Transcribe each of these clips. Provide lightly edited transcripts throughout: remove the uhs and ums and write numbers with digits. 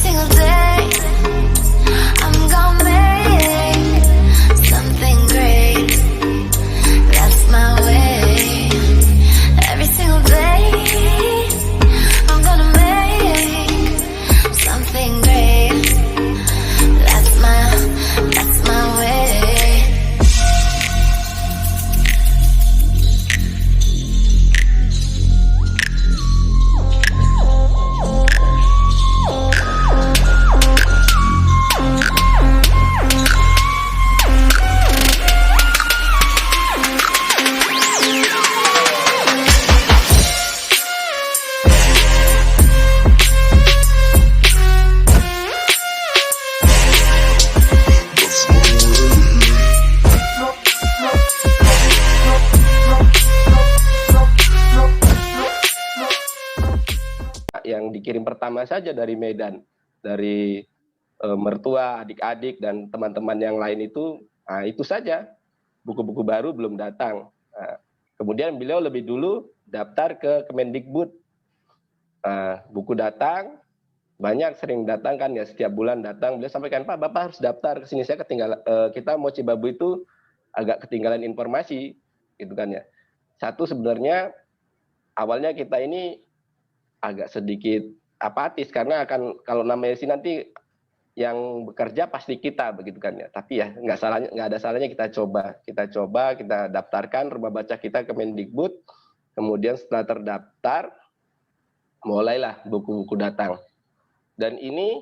single day I'm gonna make something great. That's my way. Every single day I'm gonna make something great. That's my way. Yang dikirim pertama saja dari Medan, dari mertua, adik-adik, dan teman-teman yang lain itu saja. Buku-buku baru belum datang. Kemudian beliau lebih dulu daftar ke Kemendikbud. Buku datang, banyak sering datang kan ya, setiap bulan datang. Beliau sampaikan, Pak, Bapak harus daftar ke sini, saya ketinggalan. Kita mau Cibabu itu agak ketinggalan informasi, gitu kan ya. Satu, sebenarnya awalnya kita ini agak sedikit apatis karena akan kalau namanya sih nanti yang bekerja pasti kita, begitu kan ya. Tapi ya nggak ada salahnya kita coba, kita daftarkan rumah baca kita ke Mendikbud. Kemudian setelah terdaftar, mulailah buku-buku datang. Dan ini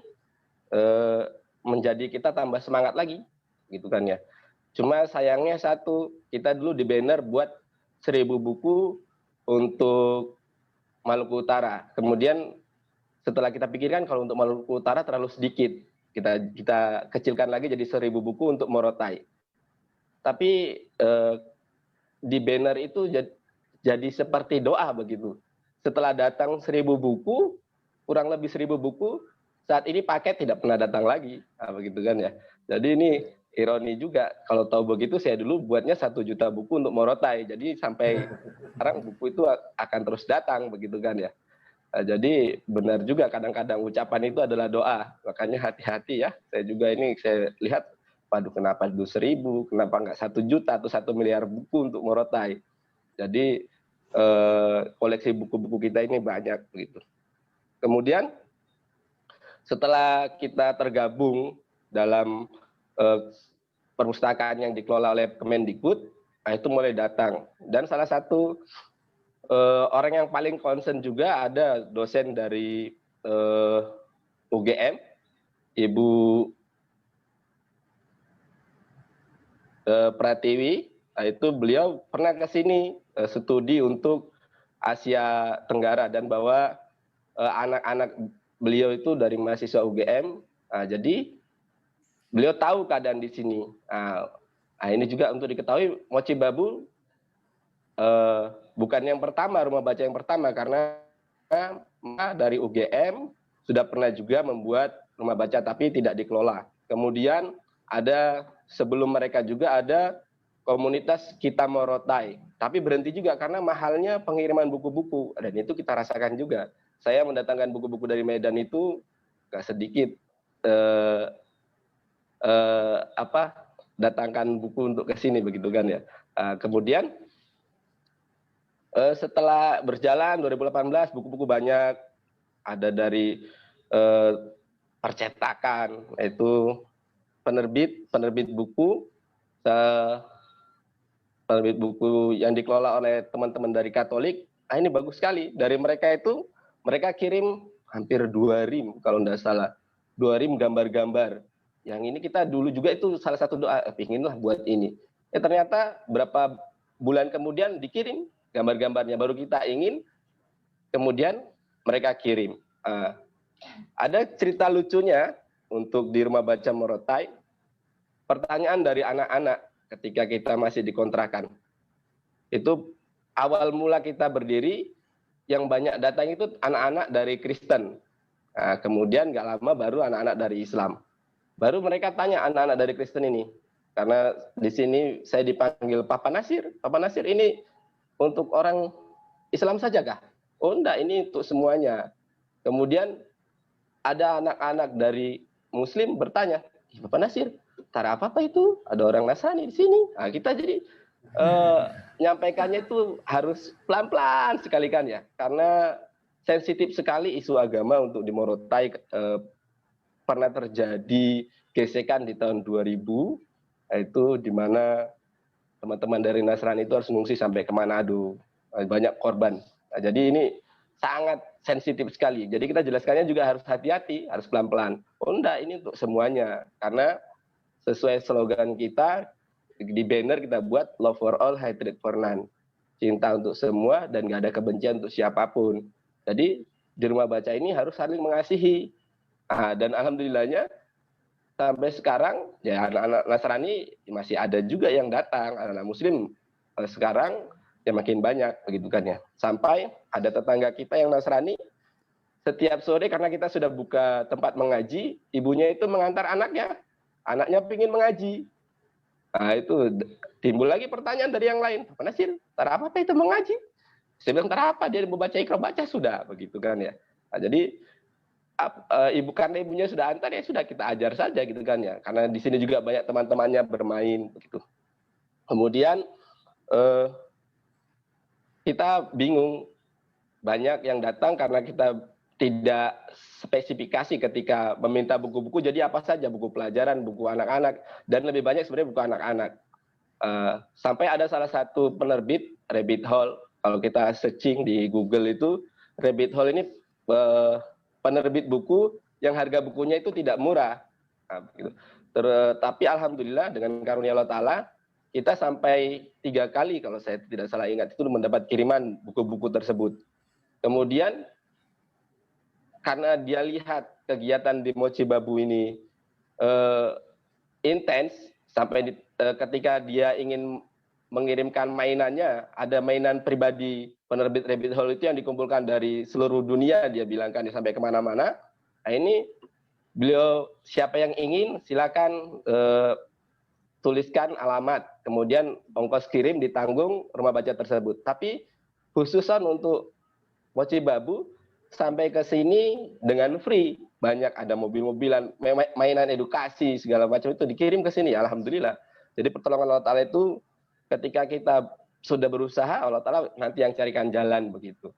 menjadi kita tambah semangat lagi, gitu kan ya. Cuma sayangnya satu, kita dulu di banner buat 1000 buku untuk Maluku Utara. Kemudian setelah kita pikirkan kalau untuk Maluku Utara terlalu sedikit, kita kecilkan lagi jadi 1000 buku untuk Morotai. Tapi di banner itu jadi seperti doa begitu. Setelah datang 1000 buku, kurang lebih 1000 buku, saat ini paket tidak pernah datang lagi, begitu kan ya. Jadi ini ironi juga, kalau tahu begitu saya dulu buatnya 1 juta buku untuk Morotai, jadi sampai sekarang buku itu akan terus datang, begitu kan ya. Jadi benar juga kadang-kadang ucapan itu adalah doa, makanya hati-hati ya. Saya lihat, waduh kenapa dulu 1000, kenapa nggak 1 juta atau 1 miliar buku untuk Morotai. Jadi koleksi buku-buku kita ini banyak begitu. Kemudian setelah kita tergabung dalam perpustakaan yang dikelola oleh Kemendikbud, itu mulai datang. Dan salah satu orang yang paling concern juga ada dosen dari UGM, Ibu Pratiwi. Itu beliau pernah ke sini studi untuk Asia Tenggara dan bawa anak-anak beliau itu dari mahasiswa UGM. Jadi beliau tahu keadaan di sini. Ini juga untuk diketahui, Mochi Babu bukan yang pertama, rumah baca yang pertama, karena dari UGM sudah pernah juga membuat rumah baca tapi tidak dikelola. Kemudian ada sebelum mereka juga ada komunitas Kita Morotai, tapi berhenti juga karena mahalnya pengiriman buku-buku, dan itu kita rasakan juga. Saya mendatangkan buku-buku dari Medan itu gak sedikit datangkan buku untuk ke sini, begitu kan ya. Kemudian setelah berjalan 2018, buku-buku banyak, ada dari percetakan, yaitu penerbit buku yang dikelola oleh teman-teman dari Katolik. Ini bagus sekali. Dari mereka itu, mereka kirim hampir 2 rim kalau tidak salah, 2 rim gambar-gambar. Yang ini kita dulu juga itu salah satu doa, pinginlah buat ini. Ternyata berapa bulan kemudian dikirim gambar-gambarnya, baru kita ingin, kemudian mereka kirim. Ada cerita lucunya untuk di rumah baca Morotai. Pertanyaan dari anak-anak ketika kita masih dikontrakan. Itu awal mula kita berdiri, yang banyak datang itu anak-anak dari Kristen. Kemudian nggak lama baru anak-anak dari Islam. Baru mereka tanya anak-anak dari Kristen ini, karena di sini saya dipanggil Papa Nasir. Papa Nasir, ini untuk orang Islam saja kah? Oh enggak, ini untuk semuanya. Kemudian ada anak-anak dari Muslim bertanya, Bapak Nasir, cara apa itu? Ada orang Nasrani di sini. Nah, kita jadi nyampaikannya itu harus pelan-pelan sekali kan ya, karena sensitif sekali isu agama untuk di Morotai. Pernah terjadi gesekan di tahun 2000, itu di mana teman-teman dari Nasrani itu harus mengungsi sampai ke Manado, banyak korban. Nah, jadi ini sangat sensitif sekali. Jadi kita jelaskannya juga harus hati-hati, harus pelan-pelan. Oh enggak, ini untuk semuanya. Karena sesuai slogan kita, di banner kita buat love for all, hatred for none. Cinta untuk semua dan nggak ada kebencian untuk siapapun. Jadi di rumah baca ini harus saling mengasihi. Nah, dan alhamdulillahnya sampai sekarang ya anak-anak Nasrani masih ada juga yang datang, anak-anak Muslim sekarang ya makin banyak begitu kan ya. Sampai ada tetangga kita yang Nasrani, setiap sore karena kita sudah buka tempat mengaji, ibunya itu mengantar anaknya pingin mengaji. Nah itu timbul lagi pertanyaan dari yang lain, Pak Nasir, cara apa itu mengaji? Saya bilang, cara apa? Dia mau baca Iqra, baca sudah, begitu kan ya. Nah, jadi karena ibunya sudah antar ya sudah kita ajar saja gitu kan ya. Karena di sini juga banyak teman-temannya bermain begitu. Kemudian kita bingung, banyak yang datang karena kita tidak spesifikasi ketika meminta buku-buku, jadi apa saja buku pelajaran, buku anak-anak, dan lebih banyak sebenarnya buku anak-anak. Sampai ada salah satu penerbit, Rabbit Hole, kalau kita searching di Google itu, Rabbit Hole ini penerbit buku yang harga bukunya itu tidak murah. Nah, gitu. Tapi alhamdulillah dengan karunia Allah Ta'ala, kita sampai 3 kali kalau saya tidak salah ingat itu mendapat kiriman buku-buku tersebut. Kemudian karena dia lihat kegiatan di Mochi Babu ini intens, sampai ketika dia ingin mengirimkan mainannya, ada mainan pribadi penerbit Rabbit Hole itu yang dikumpulkan dari seluruh dunia, dia bilangkan sampai kemana-mana. Nah ini beliau, siapa yang ingin silakan tuliskan alamat, kemudian ongkos kirim ditanggung rumah baca tersebut. Tapi khususan untuk Mochi Babu sampai ke sini dengan free, banyak ada mobil-mobilan, mainan edukasi segala macam itu dikirim ke sini, alhamdulillah. Jadi pertolongan Allah Ta'ala itu ketika kita sudah berusaha, Allah Ta'ala nanti yang carikan jalan begitu.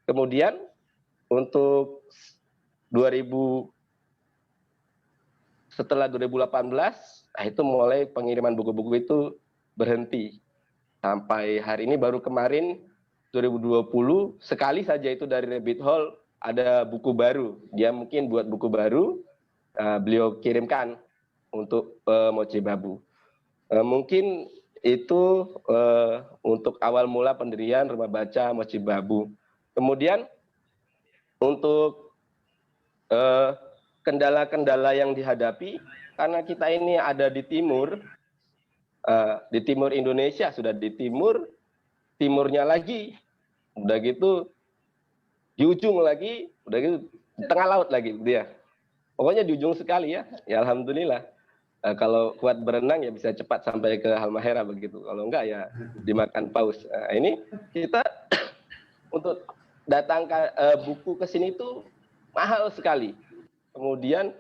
Kemudian untuk setelah 2018, itu mulai pengiriman buku-buku itu berhenti. Sampai hari ini baru kemarin 2020 sekali saja itu dari Rabbit Hole ada buku baru. Dia mungkin buat buku baru, beliau kirimkan untuk Mochi Babu. Mungkin itu untuk awal mula pendirian rumah baca Mochi Babu. Kemudian untuk kendala-kendala yang dihadapi, karena kita ini ada di timur Indonesia, sudah di timurnya lagi, udah gitu di ujung lagi, udah gitu di tengah laut lagi dia. Pokoknya di ujung sekali ya. Ya alhamdulillah. Kalau kuat berenang ya bisa cepat sampai ke Halmahera begitu. Kalau enggak ya dimakan paus. Nah, ini kita untuk datang buku ke sini itu mahal sekali. Kemudian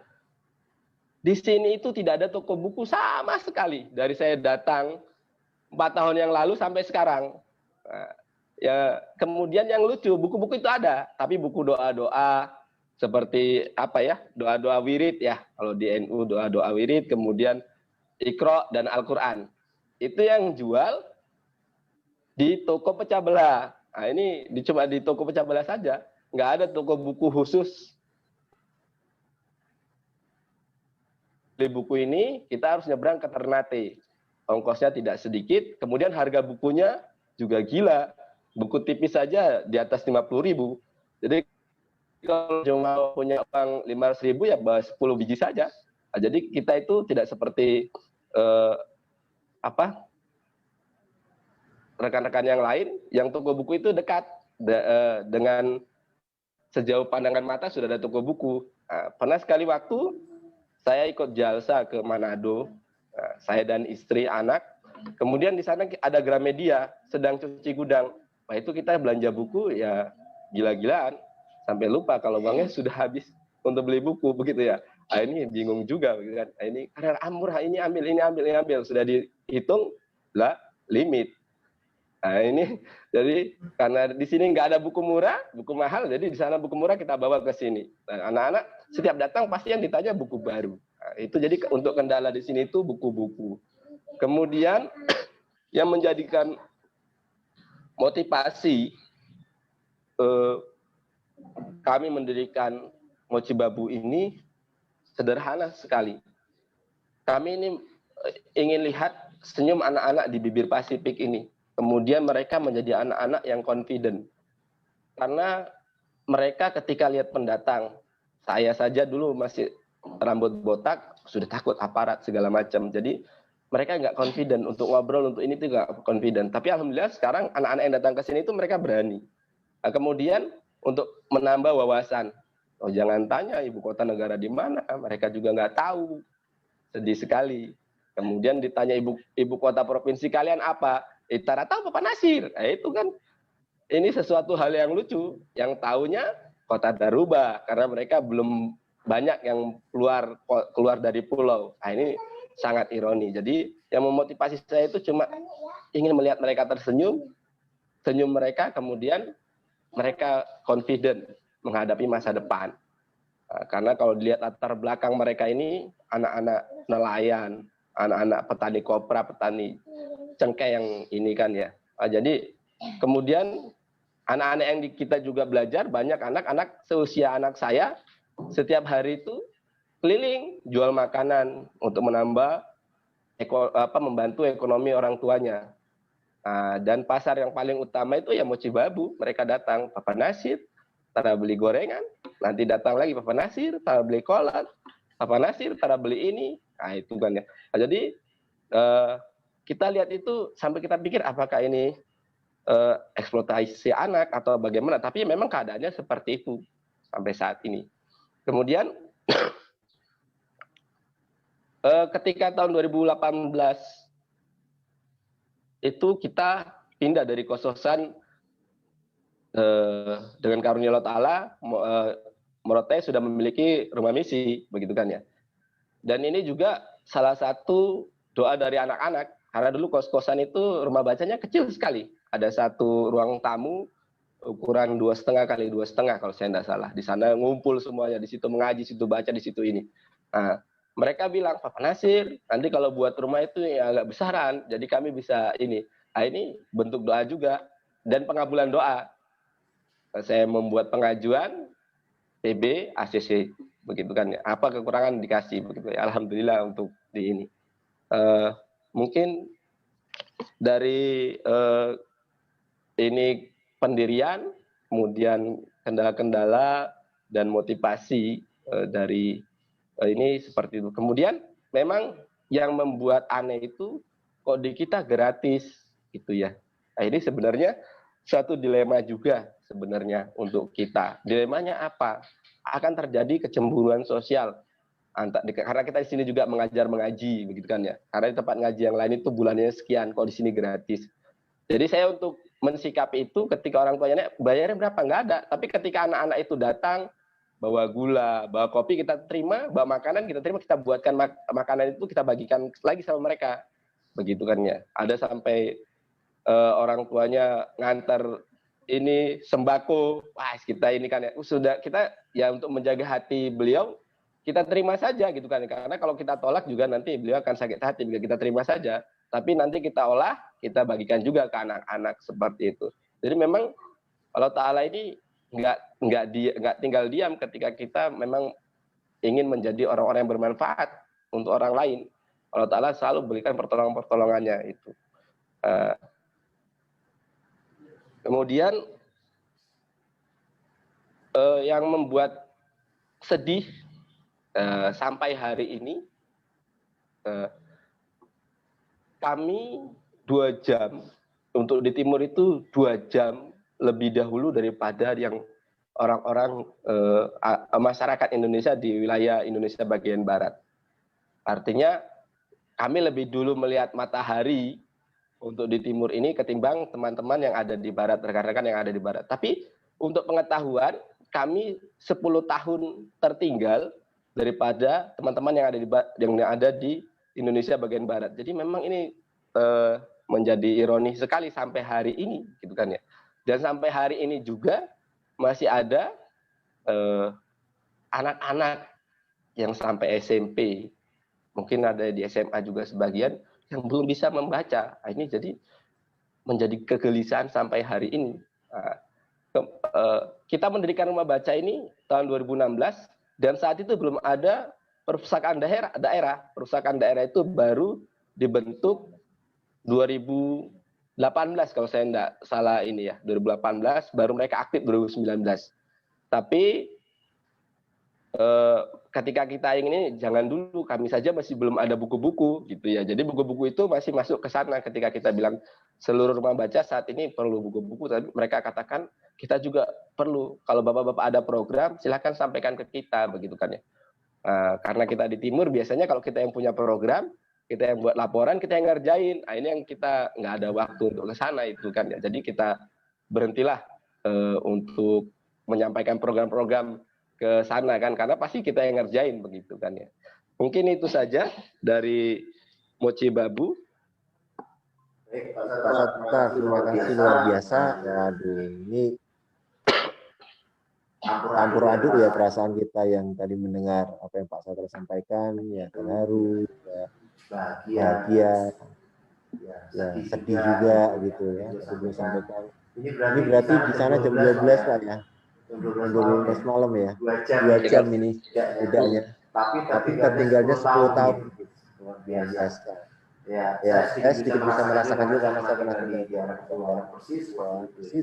di sini itu tidak ada toko buku sama sekali. Dari saya datang 4 tahun yang lalu sampai sekarang. Nah, ya kemudian yang lucu, buku-buku itu ada, tapi buku doa-doa seperti apa ya, doa-doa wirid ya, kalau di NU doa-doa wirid, kemudian Iqra dan Al-Quran, itu yang jual di toko pecah belah. Nah ini cuma di toko pecah belah saja, nggak ada toko buku khusus. Beli buku ini kita harus nyebrang ke Ternate, ongkosnya tidak sedikit, kemudian harga bukunya juga gila. Buku tipis saja di atas 50.000. Jadi kalau cuma punya uang 500.000 ya 10 biji saja. Nah, jadi kita itu tidak seperti rekan-rekan yang lain, yang toko buku itu dekat dengan sejauh pandangan mata sudah ada toko buku. Nah, pernah sekali waktu saya ikut jalsa ke Manado, saya dan istri, anak. Kemudian di sana ada Gramedia sedang cuci gudang. Nah itu kita belanja buku ya gila-gilaan sampai lupa kalau uangnya sudah habis. untuk beli buku begitu ya. Ini bingung juga gitu kan. Ini karena murah, ini ambil. Sudah dihitung lah limit. Ini jadi karena di sini nggak ada buku murah, buku mahal, jadi di sana buku murah kita bawa ke sini. Anak-anak setiap datang pasti yang ditanya buku baru. Itu jadi untuk kendala di sini itu buku-buku. Kemudian yang menjadikan motivasi kami mendirikan Mochi Babu ini sederhana sekali. Kami ini ingin lihat senyum anak-anak di bibir Pasifik ini. Kemudian mereka menjadi anak-anak yang confident. Karena mereka ketika lihat pendatang, saya saja dulu masih rambut botak, sudah takut aparat segala macam. Jadi mereka nggak confident untuk ngobrol, untuk ini tuh nggak confident. Tapi alhamdulillah sekarang anak-anak yang datang ke sini itu mereka berani. Nah, kemudian untuk menambah wawasan, oh jangan tanya ibu kota negara di mana, mereka juga nggak tahu. Sedih sekali. Kemudian ditanya ibu kota provinsi kalian apa? Tak tahu Bapak Nasir. Itu kan ini sesuatu hal yang lucu. Yang taunya kota Daruba karena mereka belum banyak yang keluar dari pulau. Ini sangat ironi. Jadi yang memotivasi saya itu cuma ingin melihat mereka tersenyum, senyum mereka, kemudian mereka confident menghadapi masa depan. Karena kalau dilihat latar belakang mereka ini anak-anak nelayan, anak-anak petani kopra, petani cengkeh yang ini kan ya. Jadi kemudian anak-anak yang kita juga belajar, banyak anak-anak seusia anak saya setiap hari itu keliling jual makanan untuk menambah membantu ekonomi orang tuanya. Dan pasar yang paling utama itu ya Mochi Babu. Mereka datang, Papa Nasir, tara beli gorengan, nanti datang lagi Papa Nasir, tara beli kolak, Papa Nasir, tara beli ini. Itu kan ya. Jadi kita lihat itu sampai kita pikir apakah ini eksploitasi anak atau bagaimana. Tapi memang keadaannya seperti itu sampai saat ini. Kemudian ketika tahun 2018 itu kita pindah dari kos-kosan dengan karunia Allah Ta'ala, Morotai sudah memiliki rumah misi, begitu kan ya. Dan ini juga salah satu doa dari anak-anak, karena dulu kos-kosan itu rumah bacanya kecil sekali. Ada satu ruang tamu ukuran 2,5 kali 2,5 kalau saya tidak salah. Di sana ngumpul semuanya, di situ mengaji, di situ baca, di situ ini. Nah, mereka bilang, Papa Nasir, nanti kalau buat rumah itu ya agak besaran, jadi kami bisa ini. Ini bentuk doa juga dan pengabulan doa. Saya membuat pengajuan PB ACC, begitu kan ya. Apa kekurangan dikasih, begitu ya. Alhamdulillah untuk di ini. Mungkin dari ini pendirian, kemudian kendala-kendala dan motivasi dari ini seperti itu. Kemudian memang yang membuat aneh itu kok di kita gratis gitu ya. Ini sebenarnya suatu dilema juga sebenarnya untuk kita. Dilemanya apa? Akan terjadi kecemburuan sosial. Karena kita di sini juga mengaji, begitu kan ya. Karena di tempat ngaji yang lain itu bulannya sekian, kok di sini gratis. Jadi saya untuk mensikapi itu ketika orang tuanya bayarnya berapa, nggak ada. Tapi ketika anak-anak itu datang, bawa gula, bawa kopi kita terima, bawa makanan kita terima, kita buatkan makanan itu kita bagikan lagi sama mereka. Begitu kan ya. Ada sampai orang tuanya ngantar ini sembako, wah kita ini kan ya. Sudah kita ya untuk menjaga hati beliau, kita terima saja gitu kan. Karena kalau kita tolak juga nanti beliau akan sakit hati, juga kita terima saja. Tapi nanti kita olah, kita bagikan juga ke anak-anak seperti itu. Jadi memang Allah Ta'ala ini nggak tinggal diam ketika kita memang ingin menjadi orang-orang yang bermanfaat untuk orang lain. Allah Ta'ala selalu berikan pertolongan-pertolongannya itu. Kemudian yang membuat sedih sampai hari ini, kami 2 jam untuk di timur itu 2 jam lebih dahulu daripada yang orang-orang masyarakat Indonesia di wilayah Indonesia bagian barat. Artinya kami lebih dulu melihat matahari untuk di timur ini ketimbang teman-teman yang ada di barat, rekan-rekan yang ada di barat. Tapi untuk pengetahuan, kami 10 tahun tertinggal daripada teman-teman yang ada di Indonesia bagian barat. Jadi memang ini menjadi ironi sekali sampai hari ini, gitu kan ya. Dan sampai hari ini juga masih ada anak-anak yang sampai SMP, mungkin ada di SMA juga sebagian yang belum bisa membaca. Ini jadi menjadi kegelisahan sampai hari ini. Kita mendirikan rumah baca ini tahun 2016 dan saat itu belum ada perpustakaan daerah. Perpustakaan daerah itu baru dibentuk 2018 kalau saya tidak salah ini ya, 2018 baru mereka aktif 2019. Tapi ketika kita ini jangan dulu, kami saja masih belum ada buku-buku gitu ya. Jadi buku-buku itu masih masuk ke sana ketika kita bilang seluruh rumah baca saat ini perlu buku-buku, tapi mereka katakan kita juga perlu. Kalau bapak-bapak ada program, silahkan sampaikan ke kita, begitu kan ya. Karena kita di timur biasanya kalau kita yang punya program, kita yang buat laporan, kita yang ngerjain. Nah, ini yang kita nggak ada waktu untuk ke sana itu kan ya. Jadi kita berhentilah untuk menyampaikan program-program ke sana kan, karena pasti kita yang ngerjain begitu kan ya. Mungkin itu saja dari Mochi Babu. Pak Sattar, terima kasih luar biasa. Waduh, ini campur aduk ya perasaan kita yang tadi mendengar apa yang Pak Sattar sampaikan, ya terharu, ya bahagia, ya sedih juga gitu ya. Sebelum sampaikan. Ini berarti di sana jam 12 Pak ya. Jam 12 malam ya, 2 jam ini bedanya. Tapi tertinggalnya 10 tahun. Luar biasa. Ya, saya sedikit bisa merasakan juga karena saya pernah tinggal di daerah kepulauan persis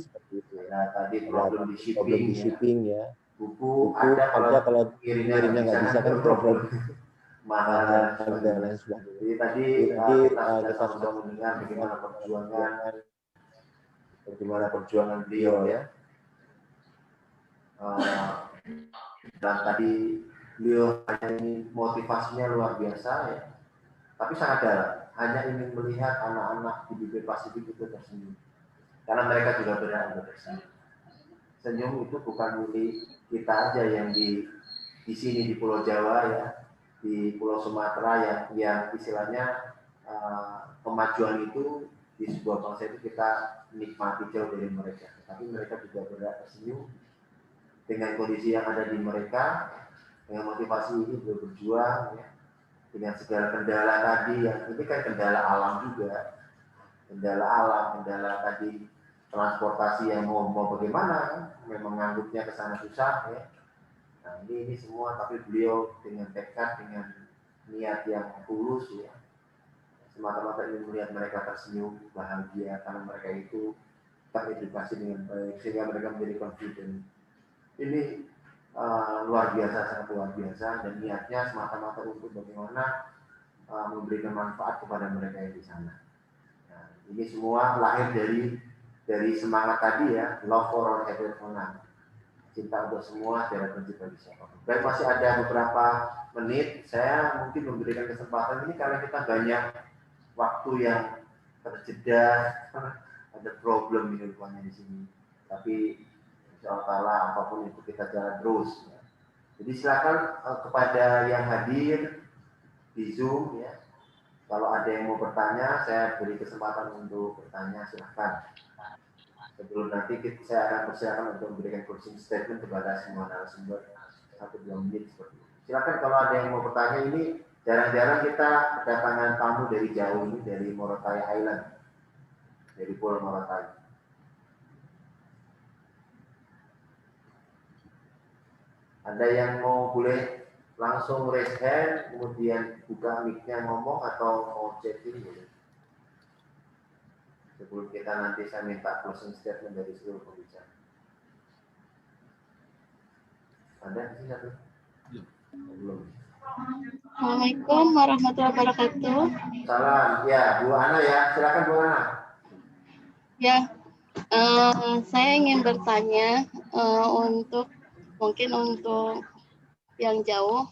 seperti itu. Ya, tadi problem di shipping ya. Buku ada kalau kirimnya nggak bisa kan problem mahal dan lain sebagainya. Jadi tadi kita sudah mendengar bagaimana perjuangan beliau ya. Dan tadi beliau hanya ini motivasinya luar biasa ya, tapi sangat dalam, hanya ingin melihat anak-anak di bibir Pasifik itu tersenyum, karena mereka juga berhak untuk tersenyum. Senyum itu bukan milik kita aja yang di sini di Pulau Jawa ya, di Pulau Sumatera yang istilahnya kemajuan itu di sebuah bangsa itu kita nikmati jauh dari mereka, tapi mereka juga berhak tersenyum dengan kondisi yang ada di mereka, dengan motivasi ini berjuang ya, dengan segala kendala tadi yang ini kan kendala alam juga, kendala tadi transportasi yang mau bagaimana, memang ngangguknya ke sana susah ya. Nah ini semua, tapi beliau dengan tekad, dengan niat yang tulus ya, semata-mata ingin melihat mereka tersenyum bahagia karena mereka itu teredukasi dengan baik sehingga mereka menjadi confident. Ini luar biasa, sangat luar biasa, dan niatnya semata-mata untuk bagaimana memberikan manfaat kepada mereka yang di sana. Nah, ini semua lahir dari semangat tadi ya, love for all, hatred for none, cinta untuk semua, tiada benci bagi siapapun. Baik, masih ada beberapa menit, saya mungkin memberikan kesempatan ini karena kita banyak waktu yang terjeda, ada problem di rupanya di sini, tapi insya-Allah apapun itu kita jalan terus ya. Jadi silakan kepada yang hadir di Zoom ya, kalau ada yang mau bertanya saya beri kesempatan untuk bertanya, silakan. Sebelum nanti saya akan persilakan untuk memberikan closing statement kepada semua narasumber 1-2 menit seperti itu. Silakan kalau ada yang mau bertanya. Ini jarang-jarang kita kedatangan tamu dari jauh ini, dari Morotai Island, dari Pulau Morotai. Ada yang mau boleh langsung raise hand, kemudian buka mic-nya ngomong atau mau chatting boleh. Sebelum kita nanti saya minta closing statement dari seluruh pembicara. Ada di sini satu? Belum. Assalamualaikum warahmatullahi wabarakatuh. Salam, ya Bu Ana ya, silakan Bu Ana. Ya, saya ingin bertanya mungkin untuk yang jauh,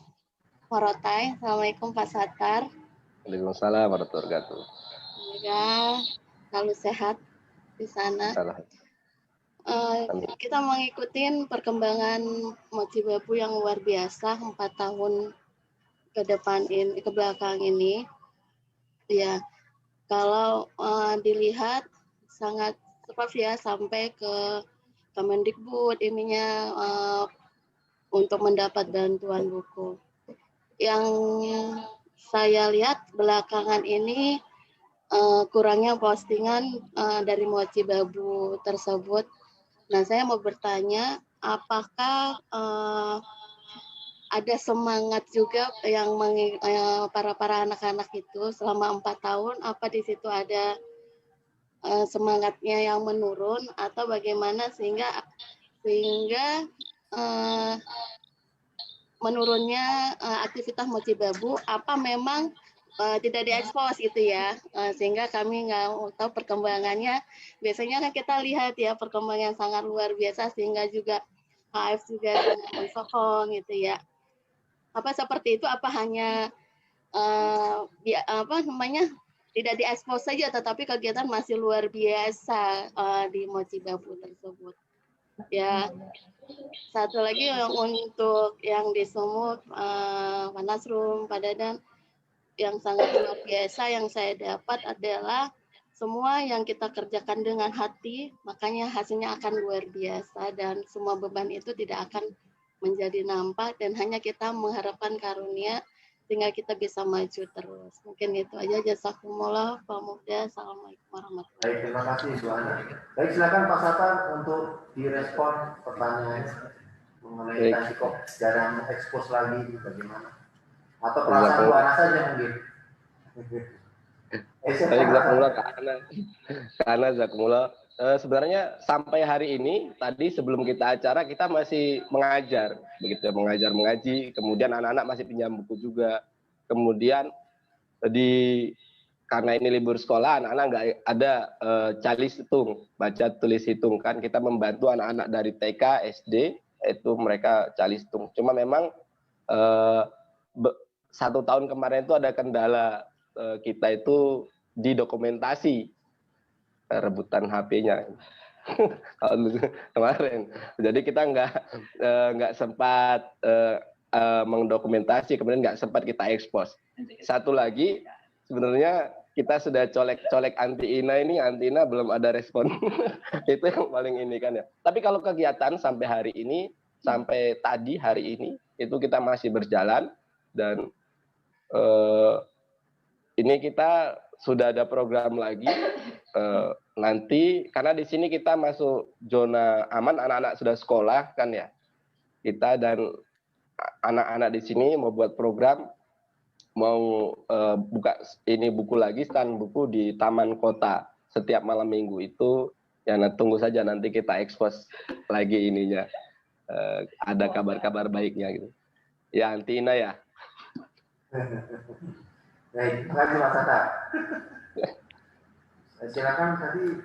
Morotai. Assalamualaikum Pak Sattar. Waalaikumsalam warahmatullahi wabarakatuh. Semoga selalu sehat di sana. Kita mengikuti perkembangan Mochi Babu yang luar biasa 4 tahun ke depan ini, ke belakang ini. Ya, kalau dilihat sangat cepat ya sampai ke Kemendikbud ininya untuk mendapat bantuan buku. Yang saya lihat belakangan ini kurangnya postingan dari Mochi Babu tersebut. Nah, saya mau bertanya, apakah ada semangat juga yang para anak-anak itu selama 4 tahun, apa di situ ada semangatnya yang menurun atau bagaimana sehingga menurunnya aktivitas Mochi Babu, apa memang tidak diekspos gitu ya, sehingga kami nggak tahu perkembangannya. Biasanya kan kita lihat ya perkembangan sangat luar biasa sehingga juga HF juga mensokong gitu ya. Apa seperti itu? Apa hanya tidak diekspos saja, tetapi kegiatan masih luar biasa di Mochi Babu tersebut. Ya, satu lagi untuk yang di Sumut, Pak Nasrum, Pak Dadan, yang sangat luar biasa yang saya dapat adalah semua yang kita kerjakan dengan hati, makanya hasilnya akan luar biasa dan semua beban itu tidak akan menjadi nampak dan hanya kita mengharapkan karunia sehingga kita bisa maju terus. Mungkin itu aja. Jazakumullah, Pak Muda. Assalamualaikum warahmatullahi wabarakatuh. Baik, terima kasih Bu Ana. Baik, silakan Pak Satar untuk direspon pertanyaan mengenai tadi kok jarang ekspos lagi bagaimana? Atau perasaan Bu Ana saja mungkin. Jazakumullah karena Jazakumullah. Sebenarnya sampai hari ini tadi sebelum kita acara kita masih mengajar, begitu ya, mengaji, kemudian anak-anak masih pinjam buku juga. Kemudian karena ini libur sekolah, anak-anak nggak ada calis hitung, baca tulis hitung kan, kita membantu anak-anak dari TK, SD itu mereka calis hitung. Cuma memang 1 tahun kemarin itu ada kendala kita itu di dokumentasi rebutan HP-nya kemarin. Jadi kita nggak sempat mendokumentasi, kemudian nggak sempat kita ekspos. Satu lagi, sebenarnya kita sudah colek anti Ina belum ada respon. Itu yang paling ini kan ya. Tapi kalau kegiatan sampai hari ini, sampai tadi hari ini, itu kita masih berjalan dan ini kita sudah ada program lagi nanti karena di sini kita masuk zona aman, anak-anak sudah sekolah kan ya. Kita dan anak-anak di sini mau buat program, mau buka ini buku lagi, stand buku di Taman Kota setiap malam minggu itu. Ya tunggu saja nanti kita ekspos lagi ininya. Ada kabar-kabar baiknya gitu. Ya Antina ya. Baik, terima kasih Mas Satar. Silakan tadi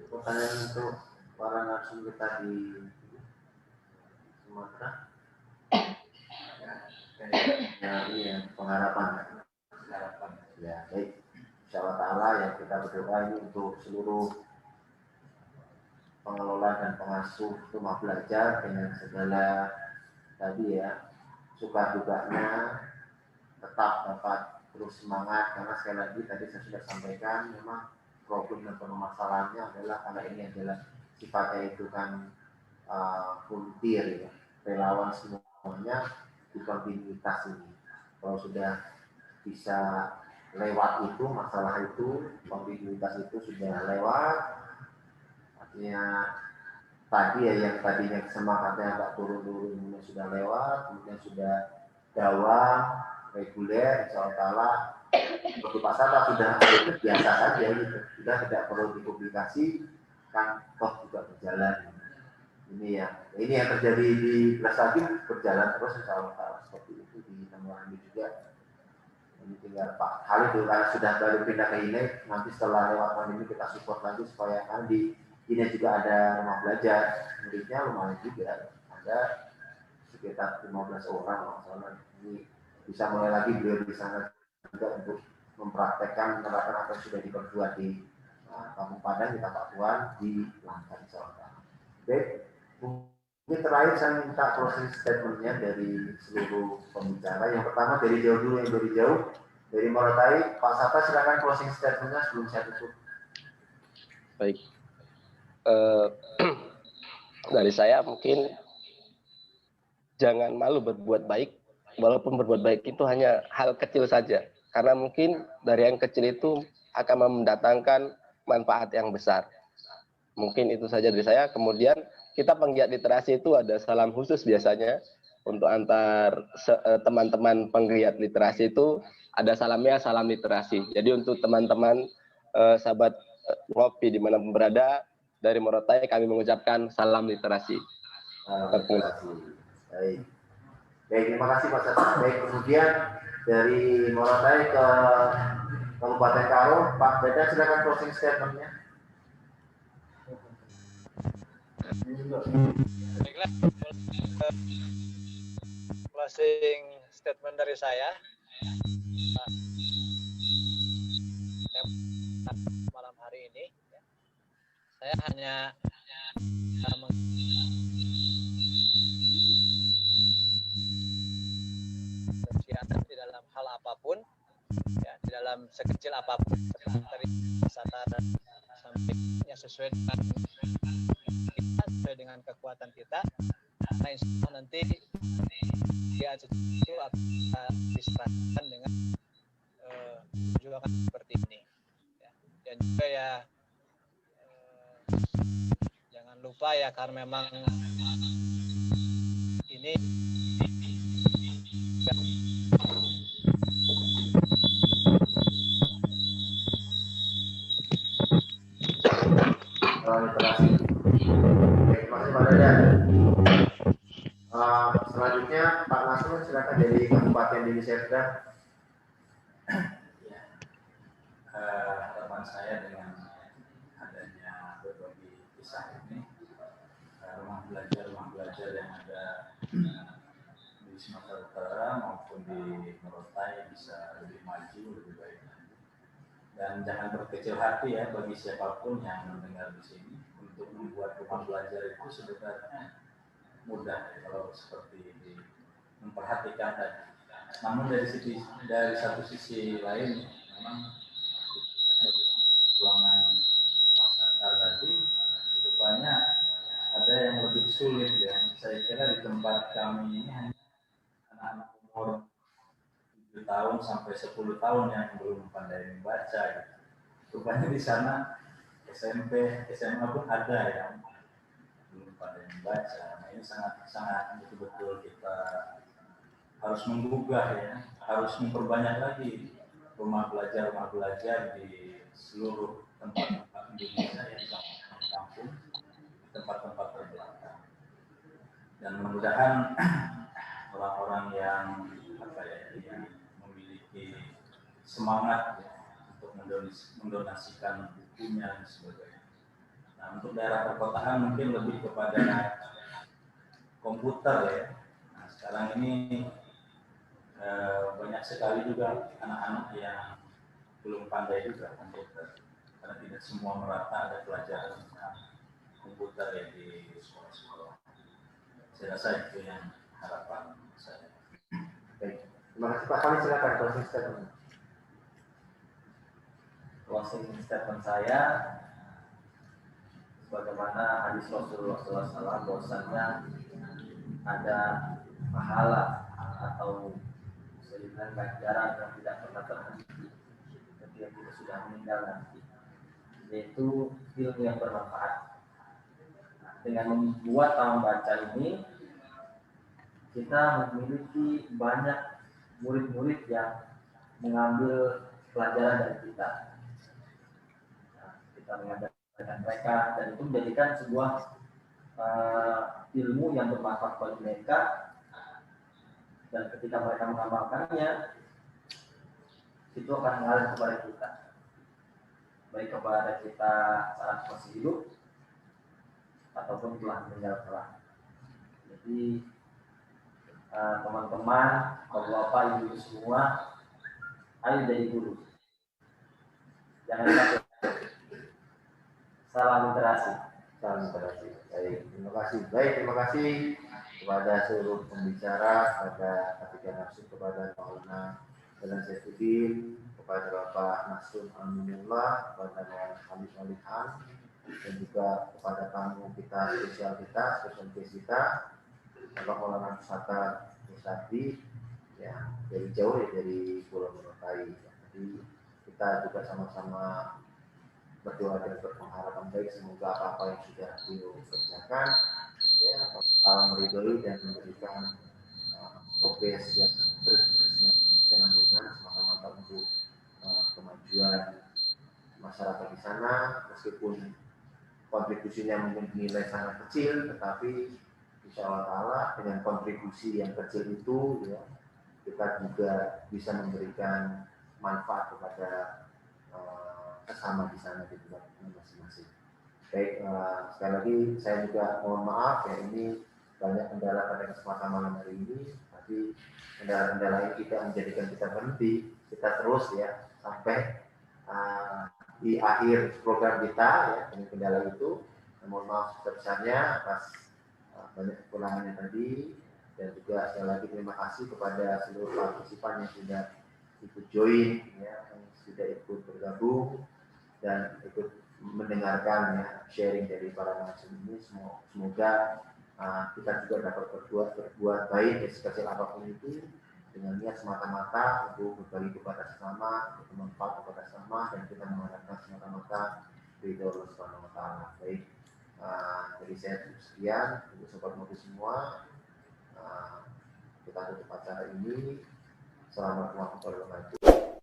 pertanyaan untuk para narasumber kita di Sumatera. Ya, pengharapan. Ya, baik. Insyaallah Ta'ala yang kita berdoa ini untuk seluruh pengelola dan pengasuh rumah belajar dengan segala tadi ya suka dukanya tetap dapat terus semangat karena sekali lagi tadi saya sudah sampaikan memang problem dan permasalahannya adalah karena ini adalah sifatnya itu kan volunteer ya, relawan semuanya di kontinuitas ini. Kalau sudah bisa lewat itu masalah itu, kontinuitas itu sudah lewat, artinya tadi ya yang tadinya semangatnya agak turun-turun sudah lewat, kemudian sudah dawam reguler, insya Allah untuk Pak Sata sudah biasa saja gitu, sudah tidak perlu dipublikasi kan toh juga berjalan. Ini yang terjadi di Belasagi berjalan terus insya Allah seperti itu di Tangerang juga. Ini tinggal Pak Khalid karena sudah baru pindah ke INE, nanti setelah lewat pandemi kita support lagi supaya kan di INE juga ada rumah belajar, muridnya lumayan juga, ada sekitar 15 orang masalah ini bisa mulai lagi beliau di sana juga untuk mempraktekkan menerapkan apa yang sudah diperbuat di Kampung Padang di Tapak Tuan di Langkat insya Allah. Baik, mungkin terakhir saya minta closing statement-nya dari seluruh pembicara. Yang pertama dari jauh dulu, yang dari jauh. Dari Morotai, Pak Sata silakan closing statement-nya sebelum saya tutup. Baik. Dari saya mungkin jangan malu berbuat baik, walaupun berbuat baik itu hanya hal kecil saja. Karena mungkin dari yang kecil itu akan mendatangkan manfaat yang besar. Mungkin itu saja dari saya. Kemudian kita penggiat literasi itu ada salam khusus biasanya untuk antar teman-teman penggiat literasi itu ada salamnya, salam literasi. Jadi untuk teman-teman sahabat ngopi dimanapun berada, dari Morotai kami mengucapkan salam literasi. Baik. Baik, terima kasih Pak Sata. Baik, kemudian dari Morotai ke Kabupaten Karo, Pak Beda silakan closing statement-nya. Baiklah, closing statement dari saya. Malam hari ini, saya hanya bersiaran di dalam hal apapun, ya, di dalam sekecil apapun, seperti tadi Sata dan sampainya sesuai dengan kita, sesuai dengan kekuatan kita. Nah, insya Allah nanti dia itu akan diserahkan dengan perjuangan seperti ini. Ya. Dan juga ya jangan lupa ya, karena memang ini Literasi. Baik, terima kasih Pak Dada. Selanjutnya Pak Nasrul silakan dari Kabupaten Deli Serdang. Ya, harapan saya dengan adanya berbagi kisah ini, rumah belajar yang ada di Sumatera Utara maupun di Morotai bisa lebih maju, lebih baik. Dan jangan berkecil hati ya bagi siapapun yang mendengar di sini, untuk membuat rumah belajar itu sebenarnya mudah ya, kalau seperti memperhatikan tadi. Namun dari satu sisi lain memang perjuangan pasar tadi rupanya ada yang lebih sulit ya. Saya kira di tempat kami ini hanya anak-anak umur 7 tahun sampai 10 tahun yang belum pandai membaca gitu. Rupanya di sana SMP, SMA pun ada yang belum pandai membaca. Nah, ini sangat betul-betul kita harus menggugah ya, harus memperbanyak lagi rumah belajar di seluruh tempat-tempat Indonesia yang di kampung, tempat-tempat terbelakang. Dan mudah-mudahan orang-orang yang yang memiliki semangat ya, untuk mendonasikan bukunya dan sebagainya. Nah, untuk daerah perkotaan mungkin lebih kepada komputer ya. Nah, sekarang ini banyak sekali juga anak-anak yang belum pandai juga komputer, karena tidak semua merata ada pelajaran tentang komputer ya di sekolah-sekolah. Saya rasa itu yang harapan saya. Baik, terima kasih Pak Kali, silakan closing statement. Closing statement saya, sebagaimana hadis Rasulullah SAW, bahwasannya ada pahala atau dengan ganjaran yang tidak pernah terhenti ketika kita sudah meninggal nanti, yaitu ilmu yang bermanfaat. Dengan membuat taman baca ini, kita memiliki banyak murid-murid yang mengambil pelajaran dari kita. Nah, kita mengajarkan mereka, dan itu menjadikan sebuah ilmu yang bermanfaat bagi mereka. Dan ketika mereka mengamalkannya, itu akan mengalir kepada kita, baik kepada kita saat masih hidup ataupun telah meninggal kelak. Jadi teman-teman, bapak-bapak, ibu semua, ayo jadi guru. Jangan takut. Salam literasi. Salam terasi. Baik, terima kasih. Baik, terima kasih kepada seluruh pembicara, kepada Katiga Nafsu, kepada Maulana Jalan Saifuddin, kepada Bapak Nasrul Aminullah, kepada Maulana Khalid Walihan, dan juga kepada tamu kita, spesial guest kita, Bapak Maulana Pusaka Musadi, ya dari jauh ya dari Pulau Morotai. Jadi kita juga sama-sama berdoa dan berpengharapan baik, semoga apa yang sudah beliau kerjakan ya Allah meridhoi dan memberikan progres yang terus berkesinambungan semata-mata untuk kemajuan masyarakat di sana, meskipun kontribusinya mungkin dinilai sangat kecil, tetapi insya Allah Ta'ala dengan kontribusi yang kecil itu ya kita juga bisa memberikan manfaat kepada sesama di sana di tempat masing-masing. Baik, sekali lagi saya juga mohon maaf ya, ini banyak kendala pada kesempatan malam hari ini, tapi kendala-kendala ini tidak menjadikan kita berhenti, kita terus ya sampai di akhir program kita ya dengan kendala itu. Mohon maaf sebesar-besarnya atas banyak kekurangannya tadi, dan juga sekali lagi terima kasih kepada seluruh partisipan yang sudah ikut join ya, yang sudah ikut bergabung dan ikut mendengarkan ya sharing dari para narasumber ini. Semoga kita juga dapat berbuat baik ya, sekecil apapun itu, dengan niat semata-mata untuk berbagi kepada sesama, untuk bermanfaat kepada sesama, dan kita mengharapkan semata-mata ridho Allah Subhanahu wa Ta'ala. Baik, dari saya cukup sekian untuk sobat Mobi semua. Kita tutup acara ini. Assalamualaikum warahmatullahi wabarakatuh.